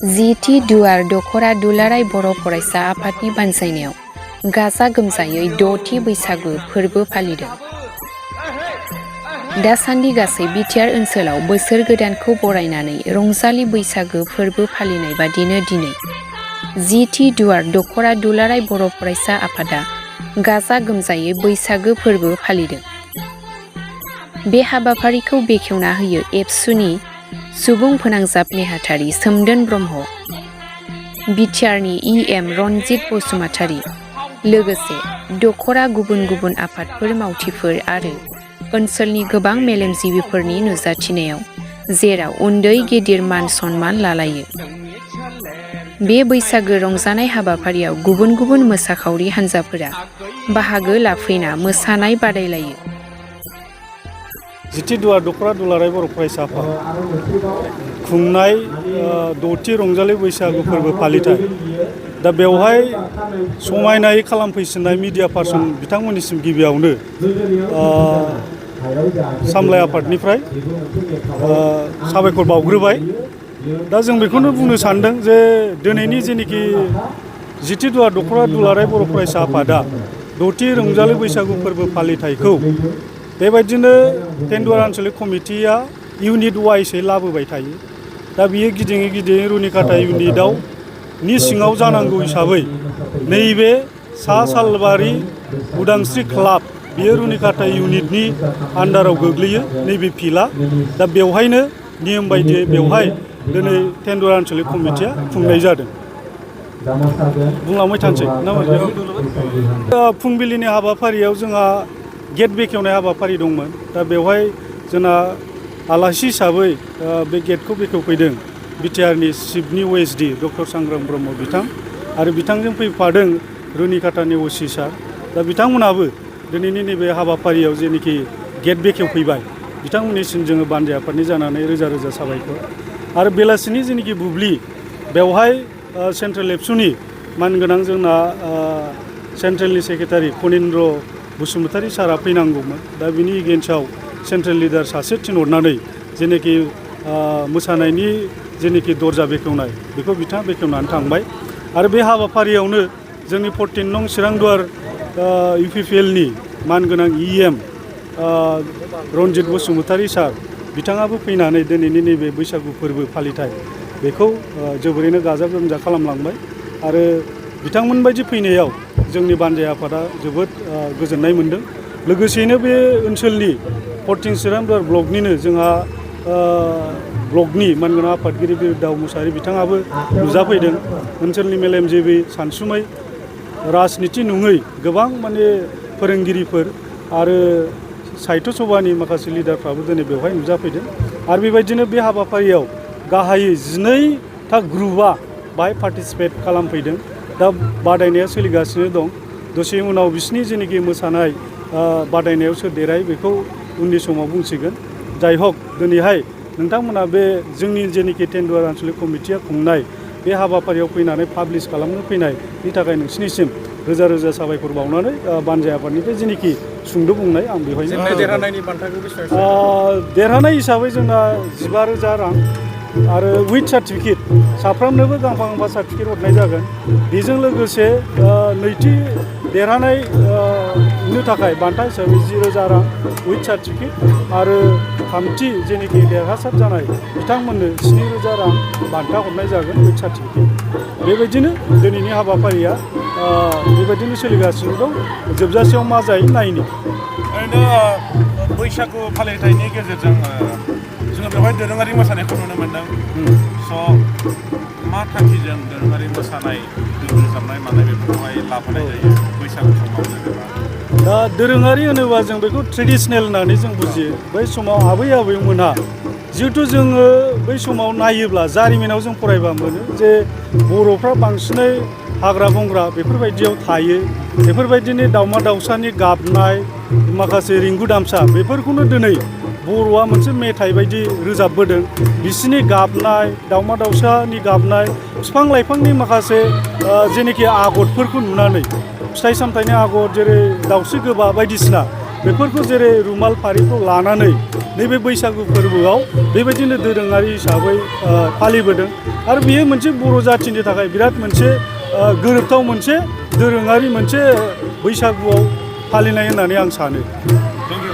जिथि दुवार दख'रा दुलाराय बर' फरायसा आफादनि बानजायनायाव गाजा गोमजायै 6थि बैसागु फोरबो फालिदों। दासान्दि गासै बिटिआर ओनसोलाव बोसोर गोदानखौ बरायनानै रंजालि बैसागु फोरबो फालिनाय बादिनो दिनै 10थि दुवार दख'रा दुलाराय बर' फरायसा आफादा गाजा गोमजायै बैसागु फोरबो फालिदों। बे हाबाफारिखौ बेखेवना होयो एबसुनि सुबुं फोनांजाब नेहाथारि सोमदोन ब्रह्म, बिटिआरनि इएम रनजित बसुमतारी, लोगोसे दख'रा गुबुन गुबुन आफादफोर मावथिफोर आरो ओनसोलनि गोबां मेलेमजिबिफोरनि नुजाथिनायाव, जेराव उन्दै गेदेर मान सन्मान लालायो। बे बैसागो रंजानाय हाबाफारियाव गुबुन गुबुन मोसाखावरि हान्जाफोरा बाहागो लाफैना मोसानाय बादायलायो। जिथि दुवार दख'रा दुलाराय बर' फरायसा आफाद खुंनाय 6थि रंजालि बैसागु फोरबो फालिथाय, दा बेवहाय समायनायै खालामफैसिननाय मिडिया पार्सन बिथांमोननिसिम गिबियावनो सामलाय आफादनिफ्राय साबायखर बावग्रोबाय। दा जों बेखौनो बुंनो सानदों जे दिनैनि जेनोखि जिथि दुवार दख'रा दुलाराय बर' फरायसा आफादा 6थि रंजालि बैसागु फोरबो फालिथायखौ बेबायदिनो टेन्डुवार आनसलिक कमिटिया इउनिट वाइसै लाबोबाय थायो। दा बियो गिदिङै गिदिङै रुनिकाटा इउनिटआव नि सिङाव जानांगौ हिसाबै नैबे सा सालबारि उदांस्रि क्लाब बियो रुनिकाटा इउनिटनि आन्डाराव गोग्लैयो नैबे फिल्डआ। दा बेवहायनो नियम बायदियै बेवहाय दिनै टेन्डुवार आनसलिक कमिटिया खुंनाय जादों। बुंलांबाय थानोसै ना फुंबिलिनि हाबाफारियाव जोंहा गेट बेखेवनाय हाबाफारि दंमोन। दा बेवहाय जोंना आलासि हिसाबै बे गेटखौ बेखेवफैदों बिटिआरनि चिफनि ओएसडि डक्टर सांग्राम ब्रह्म बिथां आरो बिथांजों फैफादों रुनिकाटानि असि सार। दा बिथांमोनाबो दिनैनि नैबे हाबाफारियाव जेनोखि गेट बेखेवफैबाय, बिथांमोननिसिम जोङो बानजाय आफादनि जानानै रोजा रोजा साबायखर। आरो बेलासिनि जेनोखि बुब्लि बेवहाय सेन्ट्रेल एबसुनि मानगोनां जोंना सेन्ट्रेलनि सेक्रेटारि फनिन्द्र बसुमतारी सारा फैनांगौमोन। दा बिनि एगेन्स्टआव सेन्ट्रेल लिडार सासे थिनहरनानै जेनोखि मोसानायनि जेनोखि दरजा बेखेवनाय बेखौ बिथाङा बेखेवनानै थांबाय। आरो बे हाबाफारियावनो जोंनि 14 नं चिरांदुवार इउपिपिएलनि मानगोनां इएम रनजित बसुमतारी सार बिथाङाबो फैनानै दिनैनि नैबे बैसागु फोरबो फालिथाय बेखौ जोबोरैनो गाजा गोमजा खालामलांबाय। आरो बिथांमोन बायदि फैनायाव जोंनि बानजाय आफादा जोबोद गोजोननाय मोनदों। लोगोसेयैनो बे ओनसोलनि 14 चिरांदुवार ब्लकनिनो जोंहा ब्लकनि मानगोनां आफादगिरि बिरदाव मुसाहारि बिथाङाबो नुजाफैदों। ओनसोलनि मेलेमजिबि सानसुमै राजनिथि नङै गोबां माने फोरोंगिरिफोर आरो साहित्य सभानि माखासे लिडारफ्राबो दिनै बेवहाय नुजाफैदों। आरो बेबायदिनो बे हाबाफारियाव गाहायै 12था ग्रुपआ बाहाय पार्टिसिपेट खालामफैदों। दा बादायनाया सोलिगासिनो दं। दसे उनाव बिसिनि जेनोखि मोसानाय बादायनायाव सोर देरहायो बेखौ उननि समाव बुंसिगोन। जाय हक दिनैहाय नोंथांमोना बे जोंनि जेनोखि टेन्डुवार आनसलिक कमिटिया खुंनाय बे हाबाफारियाव फैनानै पाब्लिस खालामनो फैनायनि थाखाय नोंसिनिसिम रोजा रोजा साबायखर बावनानै बानजाय आफादनिफ्राय जेनोखि सुंद' बुंनाय आं बेवहायनो देरहानायनि बान्थाखौ देरहानाय हिसाबै जोंना 15,000 रां आरो उइथ सार्टिफिकेट साफ्रोमनोबो गांफा गांफा सार्टिफिकेट हरनाय जागोन। बेजों लोगोसे नैथि देरहानायनि थाखाय बान्था हिसाबै 10,000 रां उइथ सार्टिफिकेट आरो थामथि जेनोखि देरहासार जानाय बिथांमोननो 7,000 रां बान्था हरनाय जागोन उइथ सार्टिफिकेट। बेबायदिनो दिनैनि हाबाफारिया बेबायदिनो सोलिगासिनो दं। जोबजासेयाव मा जायो नायनि। ओरैनो बैसागु फालिथायनि गेजेरजों जोङो बेवहाय दोरोङारि मोसानायखौ नुनो मोन्दों। स' मा थांखिजों दोरोङारि मोसानाय रोजाबनाय मानाय बेफोरखौहाय लाफानाय जायो बैसागु समाव जेनेबा? दा दोरोङारि होनोबा जों बेखौ ट्रेडिसनेल होननानै जों बुजियो। बै समाव आबै आबौमोनहा जिहेथु जोङो बै समाव नायोब्ला जारिमिनाव जों फरायबा मोनो जे बर'फ्रा बांसिनै हाग्रा बंग्रा बेफोरबायदियाव थायो। बेफोरबायदिनो दाउमा दाउसानि गाबनाय माखासे रिंगु दामसा बेफोरखौनो दिनै बर'आ मोनसे मेथाइ बायदि रोजाबबोदों। बिसिनि गाबनाय दाउमा दाउसानि गाबनाय बिफां लाइफांनि माखासे जेनोखि आगरफोरखौ नुनानै फिथाइ सामथाइनि आगर जेरै दाउस्रि गोबा बायदिसिना बेफोरखौ जेरै रुमाल फारिखौ लानानै नैबे बैसागु फोरबोआव बेबायदिनो दोरोङारि हिसाबै फालिबोदों आरो बेयो मोनसे बर' जाथिनि थाखाय बिराद मोनसे गोरोबथाव मोनसे दोरोङारि मोनसे बैसागुआव फालिनाय होननानै आं सानो।